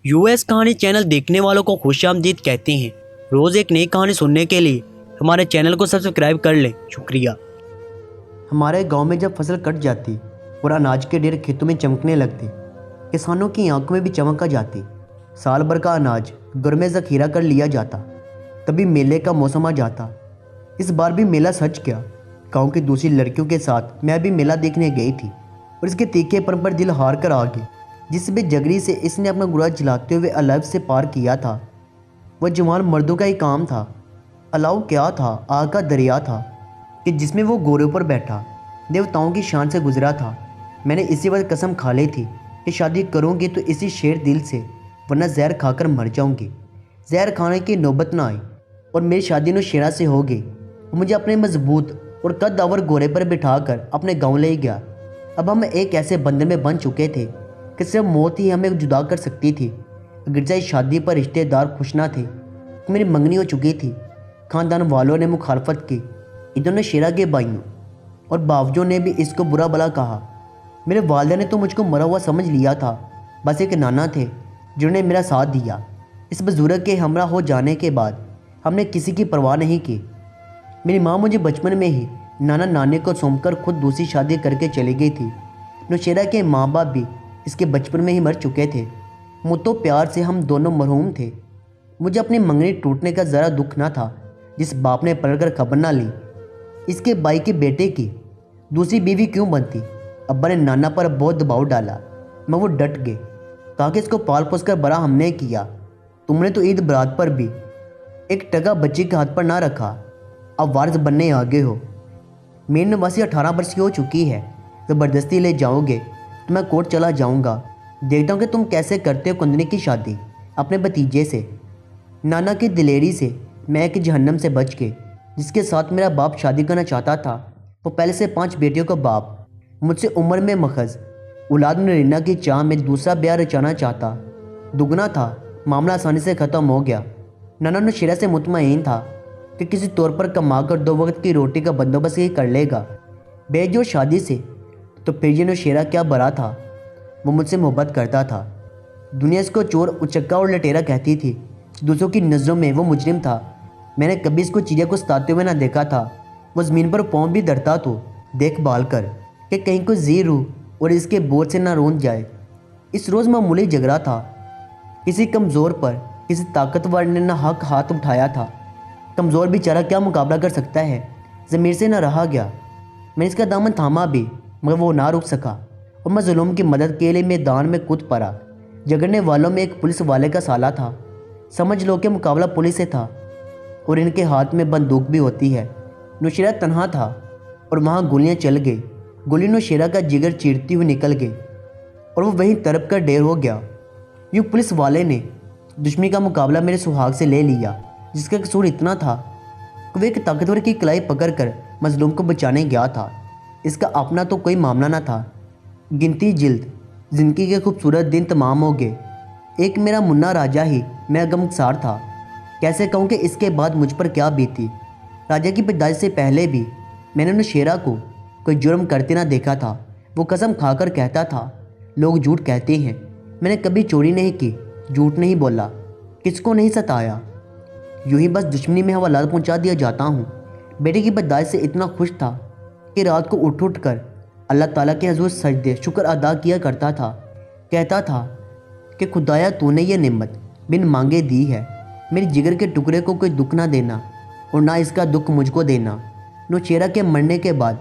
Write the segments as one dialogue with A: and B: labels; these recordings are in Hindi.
A: यूएस कहानी चैनल देखने वालों को खुशामदीद कहते हैं। रोज़ एक नई कहानी सुनने के लिए हमारे चैनल को सब्सक्राइब कर लें। शुक्रिया।
B: हमारे गांव में जब फसल कट जाती और अनाज के ढेर खेतों में चमकने लगते, किसानों की आंखों में भी चमक आ जाती। साल भर का अनाज घर में ज़ख़ीरा कर लिया जाता। तभी मेले का मौसम आ जाता। इस बार भी मेला सच गया। गांव की दूसरी लड़कियों के साथ मैं भी मेला देखने गई थी और इसके तीखेपन पर दिल हार कर आ गई। जिस भी जगरी से इसने अपना गुड़ा जलाते हुए अलाव से पार किया था, वह जवान मर्दों का ही काम था। अलाव क्या था? आग का दरिया था कि जिसमें वो घोड़े पर बैठा देवताओं की शान से गुजरा था। मैंने इसी वक्त कसम खा ली थी कि शादी करूंगी तो इसी शेर दिल से, वरना जहर खाकर मर जाऊंगी। जहर खाने की नौबत ना आई और मेरी शादी नो शेरा से हो गई। वो मुझे अपने मजबूत और कद्दावर घोड़े पर बिठाकर अपने गाँव ले गया। अब हम एक ऐसे बंधन में बन चुके थे कि सिर्फ मौत ही हमें जुदा कर सकती थी। गिरजाई शादी पर रिश्तेदार खुश ना थे। मेरी मंगनी हो चुकी थी। खानदान वालों ने मुखालफत की। इधर ने शेरा के भाइयों और बावजों ने भी इसको बुरा भला कहा। मेरे वालिदा ने तो मुझको मरा हुआ समझ लिया था। बस एक नाना थे जिन्होंने मेरा साथ दिया। इस बुजुर्ग के हमरा हो जाने के बाद हमने किसी की परवाह नहीं की। मेरी माँ मुझे बचपन में ही नाना नानी को सौंपकर खुद दूसरी शादी करके चली गई थी। नौशेरा के माँ बाप भी इसके बचपन में ही मर चुके थे। मुझतो प्यार से हम दोनों मरहूम थे। मुझे अपनी मंगनी टूटने का ज़रा दुख ना था जिस बाप ने पढ़कर खबर ना ली। इसके भाई के बेटे की दूसरी बीवी क्यों बनती? अब्बा ने नाना पर बहुत दबाव डाला, मैं वो डट गए। कहा कि इसको पाल पोस कर बड़ा हमने किया। तुमने तो ईद बरात पर भी एक टका बच्ची के हाथ पर ना रखा। अब वारिस बनने आ गए हो। मेरी नवासी 18 वर्ष की हो चुकी है। ज़बरदस्ती ले जाओगे तो मैं कोर्ट चला जाऊंगा। देखता हूँ कि तुम कैसे करते हो कुंदनी की शादी अपने भतीजे से। नाना की दिलेरी से मैं एक जहन्नम से बच के जिसके साथ मेरा बाप शादी करना चाहता था, वो पहले से 5 बेटियों का बाप, मुझसे उम्र में मखज, औलाद नरीना की चाह में दूसरा ब्याह रचाना चाहता। दुगना था। मामला आसानी से ख़त्म हो गया। नाना नौशेरा से मुतमईन था कि किसी तौर पर कमाकर 2 वक्त की रोटी का बंदोबस्त ही कर लेगा। बेजोर शादी से तो फिर ये नौशेरा क्या बरा था। वो मुझसे मोहब्बत करता था। दुनिया इसको चोर, उचक्का और लटेरा कहती थी। दूसरों की नज़रों में वो मुजरिम था। मैंने कभी इसको चिड़िया को सताते हुए ना देखा था। वो ज़मीन पर पाँव भी धरता तो देखभाल कर कि कहीं को ज़ीर हो और इसके बोझ से ना रोंद जाए। इस रोज़ मामूली झगड़ा था। किसी कमज़ोर पर किसी ताकतवर ने ना हक हाथ उठाया था। कमज़ोर बेचारा क्या मुकाबला कर सकता है। ज़मीर से ना रहा गया। मैंने इसका दामन थामा भी मगर वो ना रुक सका और मैं जुल्म की मदद के लिए मैदान में कूद पड़ा। झगड़ने वालों में एक पुलिस वाले का साला था। समझ लो कि मुकाबला पुलिस से था और इनके हाथ में बंदूक भी होती है। नौशेरा तन्हा था और वहाँ गोलियाँ चल गई। गोली नौशेरा का जिगर चीरती हुई निकल गई और वो वहीं तड़प कर ढेर हो गया। यूँ पुलिस वाले ने दुश्मनी का मुकाबला मेरे सुहाग से ले लिया, जिसका कसूर इतना था कि वह एक ताकतवर की कलाई पकड़कर मजलूम को बचाने गया था। इसका अपना तो कोई मामला ना था। गिनती जिल्द ज़िंदगी के खूबसूरत दिन तमाम हो गए। एक मेरा मुन्ना राजा ही मेरा गमगसार था। कैसे कहूँ कि इसके बाद मुझ पर क्या बीती। राजा की पैदाइश से पहले भी मैंने नौशेरा को कोई जुर्म करते ना देखा था। वो कसम खाकर कहता था, लोग झूठ कहते हैं। मैंने कभी चोरी नहीं की, झूठ नहीं बोला, किसको नहीं सताया। यूँ ही बस दुश्मनी में हवालात पहुँचा दिया जाता हूँ। बेटे की पैदाइश से इतना खुश था कि रात को उठ कर अल्लाह ताला के हज़ूर सजदे शुक्र अदा किया करता था। कहता था कि खुदाया तूने ये नेमत बिन मांगे दी है। मेरे जिगर के टुकड़े को कोई दुख ना देना और ना इसका दुख मुझको देना। नौशेरा के मरने के बाद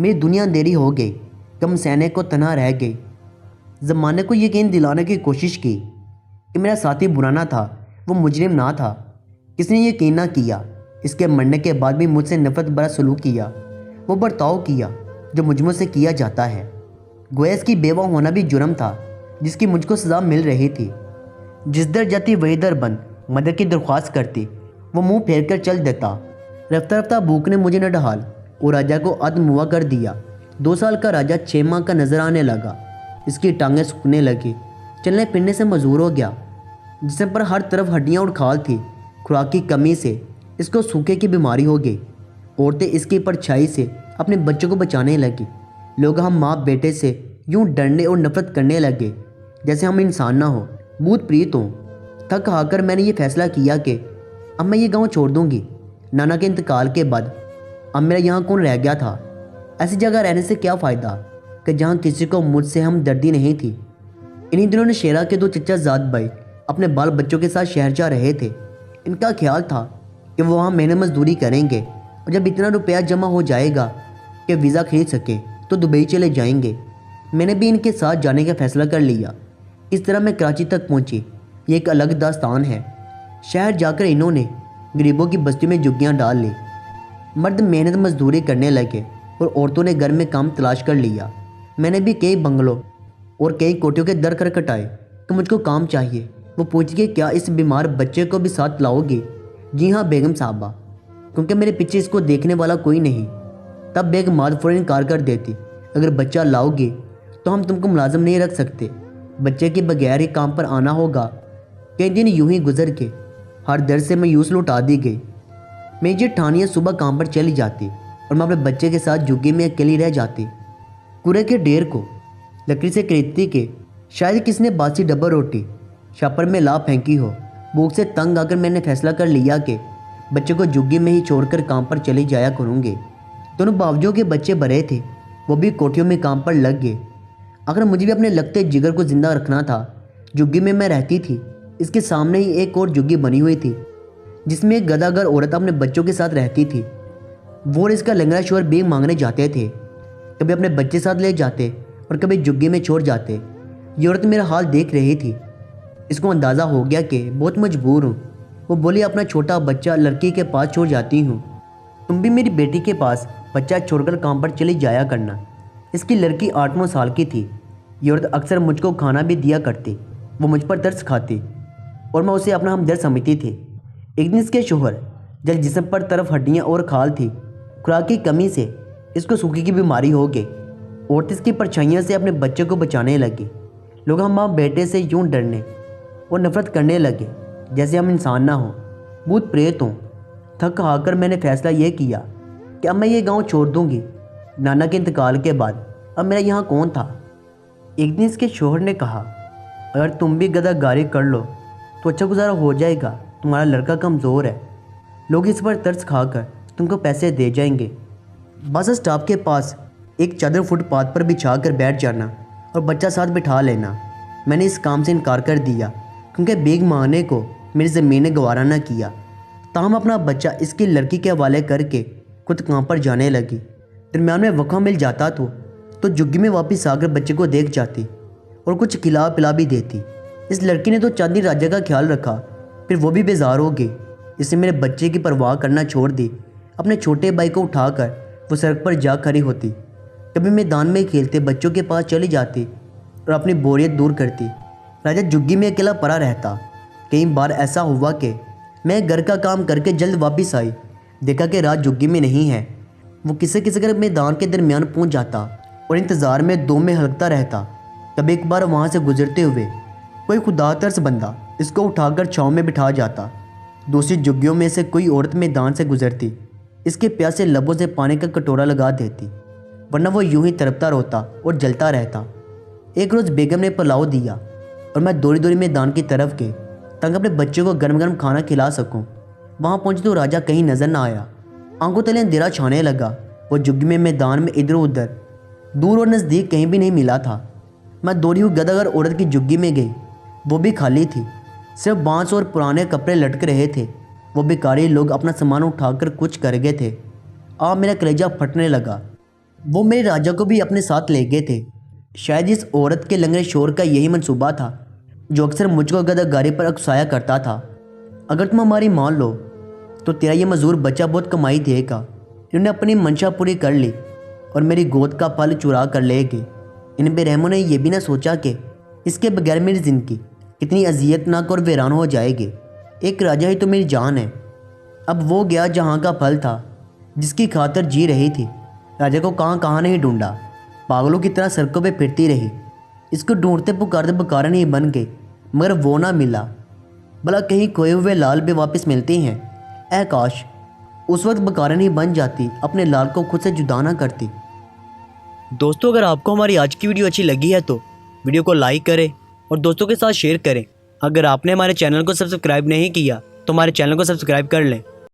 B: मेरी दुनिया अंधेरी हो गई। गम सहने को तन्हा रह गई। ज़माने को यकीन दिलाने की कोशिश की कि मेरा साथी बुरा ना था, वो मुजरिम ना था। किसने यकीन ना किया। इसके मरने के बाद भी मुझसे नफरत भरा सलूक किया। वो बर्ताव किया जो मुझमें से किया जाता है। गोया इसकी बेवा होना भी जुर्म था जिसकी मुझको सज़ा मिल रही थी। जिस दर जाती वही दर बंद मदद की दरख्वास्त करती, वो मुंह फेर कर चल देता। रफ्ता रफ्ता भूख ने मुझे न ढहाल और राजा को अधमुआ कर दिया। 2 साल का राजा 6 माह का नजर आने लगा। इसकी टांगें सूखने लगी। चलने फिरने से मजबूर हो गया। जिसम पर हर तरफ हड्डियाँ और खाल थी। खुराक की कमी से इसको सूखे की बीमारी हो गई। औरतें इसकी परछाई से अपने बच्चों को बचाने लगी। लोग हम माँ बेटे से यूं डरने और नफरत करने लगे जैसे हम इंसान ना हो। बहुत प्रीत हूँ। थक हाकर मैंने ये फैसला किया कि अब मैं ये गांव छोड़ दूंगी। नाना के इंतकाल के बाद अब मेरा यहाँ कौन रह गया था। ऐसी जगह रहने से क्या फ़ायदा कि जहाँ किसी को मुझसे हमदर्दी नहीं थी। इन्हीं दिनों ने शेरा के 2 चचा जात भाई अपने बाल बच्चों के साथ शहर जा रहे थे। इनका ख्याल था कि वो वहाँ मेहनत मजदूरी करेंगे और जब इतना रुपया जमा हो जाएगा कि वीज़ा खरीद सके तो दुबई चले जाएंगे। मैंने भी इनके साथ जाने का फ़ैसला कर लिया। इस तरह मैं कराची तक पहुंची। ये एक अलग दास्तान है। शहर जाकर इन्होंने गरीबों की बस्ती में झुग्गियाँ डाल ली। मर्द मेहनत मजदूरी करने लगे और औरतों ने घर में काम तलाश कर लिया। मैंने भी कई बंगलों और कई कोठियों के दर खटखटाए कि मुझको काम चाहिए। वो पूछ के क्या इस बीमार बच्चे को भी साथ लाओगे? जी हाँ बेगम साहबा, क्योंकि मेरे पीछे इसको देखने वाला कोई नहीं। तब बेगम माद फौरन इनकार कर देती, अगर बच्चा लाओगे तो हम तुमको मुलाजिम नहीं रख सकते। बच्चे के बगैर ही काम पर आना होगा। कई दिन यूं ही गुजर के हर दर से मायूस लौटा दी गई। मेरी जेठानियाँ सुबह काम पर चली जाती और मैं अपने बच्चे के साथ झुग्गी में अकेली रह जाती। कूड़े के ढेर को लकड़ी से खरीदती के शायद किसने बासी डब्बा रोटी छापर में ला फेंकी हो। भूख से तंग आकर मैंने फैसला कर लिया कि बच्चे को झुग्गी में ही छोड़कर काम पर चली जाया करूँगी। दोनों बावजों के बच्चे बड़े थे, वो भी कोठियों में काम पर लग गए। अगर मुझे भी अपने लगते जिगर को ज़िंदा रखना था, झुग्गी में मैं रहती थी। इसके सामने ही एक और झुग्गी बनी हुई थी जिसमें एक गदागर औरत अपने बच्चों के साथ रहती थी। वो और इसका लंगड़ा शोहर भीख मांगने जाते थे। कभी अपने बच्चे साथ ले जाते और कभी झुग्गी में छोड़ जाते। ये औरत मेरा हाल देख रही थी। इसको अंदाज़ा हो गया कि बहुत मजबूर हूँ। वो बोली, अपना छोटा बच्चा लड़की के पास छोड़ जाती हूँ। तुम भी मेरी बेटी के पास बच्चा छोड़कर काम पर चली जाया करना। इसकी लड़की 8-9 साल की थी। ये औरत अक्सर मुझको खाना भी दिया करती। वो मुझ पर तरस खाती और मैं उसे अपना हमदर्द समझती थी। एक दिन इसके शोहर, जब जिस्म पर तरफ हड्डियाँ और खाल थी, खुराक की कमी से इसको सूखे की बीमारी हो गई। औरत इसकी परछाइयों से अपने बच्चे को बचाने लगी। लोग हम माँ बेटे से यूँ डरने और नफरत करने लगे जैसे हम इंसान ना हों। भूत प्रेत हों। थक हाकर मैंने फैसला ये किया कि अब मैं ये गांव छोड़ दूंगी। नाना के इंतकाल के बाद अब मेरा यहाँ कौन था। एक दिन इसके शोहर ने कहा, अगर तुम भी गदागारी कर लो तो अच्छा गुजारा हो जाएगा। तुम्हारा लड़का कमज़ोर है। लोग इस पर तरस खाकर तुमको पैसे दे जाएंगे। बस स्टॉप के पास एक चादर फुटपाथ पर बिछा कर बैठ जाना और बच्चा साथ बिठा लेना। मैंने इस काम से इनकार कर दिया क्योंकि भीख मांगने को मेरी ज़मीन ने गवारा न किया। ताहम अपना बच्चा इसकी लड़की के हवाले करके खुद काम पर जाने लगी। दरम्यान में वक़्त मिल जाता तो झुग्गी में वापस आकर बच्चे को देख जाती और कुछ खिला पिला भी देती। इस लड़की ने तो चांदी राजा का ख्याल रखा, फिर वो भी बेजार हो गई। इसने मेरे बच्चे की परवाह करना छोड़ दी। अपने छोटे भाई को उठाकर वो सड़क पर जा खड़ी होती। कभी मैदान में खेलते बच्चों के पास चली जाती और अपनी बोरियत दूर करती। राजा झुग्गी में अकेला पड़ा रहता। कई बार ऐसा हुआ कि मैं घर का काम करके जल्द वापस आई, देखा कि रात झुग्गी में नहीं है। वो किसी किसी कर मैदान के दरमियान पहुंच जाता और इंतज़ार में दो में हलकता रहता। तब एक बार वहां से गुजरते हुए कोई खुदा तरस बंदा इसको उठाकर छाँव में बिठा जाता। दूसरी झुग्गियों में से कोई औरत मैदान से गुजरती, इसके प्यासे लबों से पानी का कटोरा लगा देती, वरना वो यूं ही तड़पता रोता और जलता रहता। एक रोज़ बेगम ने पुलाव दिया और मैं दौड़ी दौड़ी मैदान की तरफ गई ताकि अपने बच्चे को गर्म गर्म खाना खिला सकूं। वहां पहुंचे तो राजा कहीं नजर ना आया। आंखों तले अंधेरा छाने लगा। वो झुग्गी में मैदान में इधर उधर दूर और नज़दीक कहीं भी नहीं मिला था। मैं दौड़ी हुई गदागर औरत की झुग्गी में गई। वो भी खाली थी, सिर्फ बांस और पुराने कपड़े लटक रहे थे। वो भिखारी लोग अपना सामान उठाकर कुछ कर गए थे। मेरा कलेजा फटने लगा। वो मेरे राजा को भी अपने साथ ले गए थे। शायद इस औरत के लंगड़े शोर का यही मंसूबा था जो अक्सर मुझको गदागारी पर उकसाया करता था। अगर तुम हमारी मान लो तो तेरा ये मजदूर बच्चा बहुत कमाई देगा। इन्होंने अपनी मंशा पूरी कर ली और मेरी गोद का फल चुरा कर ले गए। इन बेरहमों ने यह भी ना सोचा कि इसके बगैर मेरी ज़िंदगी कितनी अजियतनाक और वीरान हो जाएगी। एक राजा ही तो मेरी जान है। अब वो गया जहाँ का फल था, जिसकी खातिर जी रही थी। राजा को कहाँ कहाँ नहीं ढूंढा, पागलों की तरह सड़कों पे फिरती रही। इसको ढूंढते पुकारते पुकार नहीं बन गए, मगर वो ना मिला। भला कहीं खोए हुए लाल भी वापस मिलते हैं। ऐ काश उस वक्त बकारन ही बन जाती, अपने लाल को खुद से जुदा ना करती।
A: दोस्तों, अगर आपको हमारी आज की वीडियो अच्छी लगी है तो वीडियो को लाइक करें और दोस्तों के साथ शेयर करें अगर आपने हमारे चैनल को सब्सक्राइब नहीं किया तो हमारे चैनल को सब्सक्राइब कर लें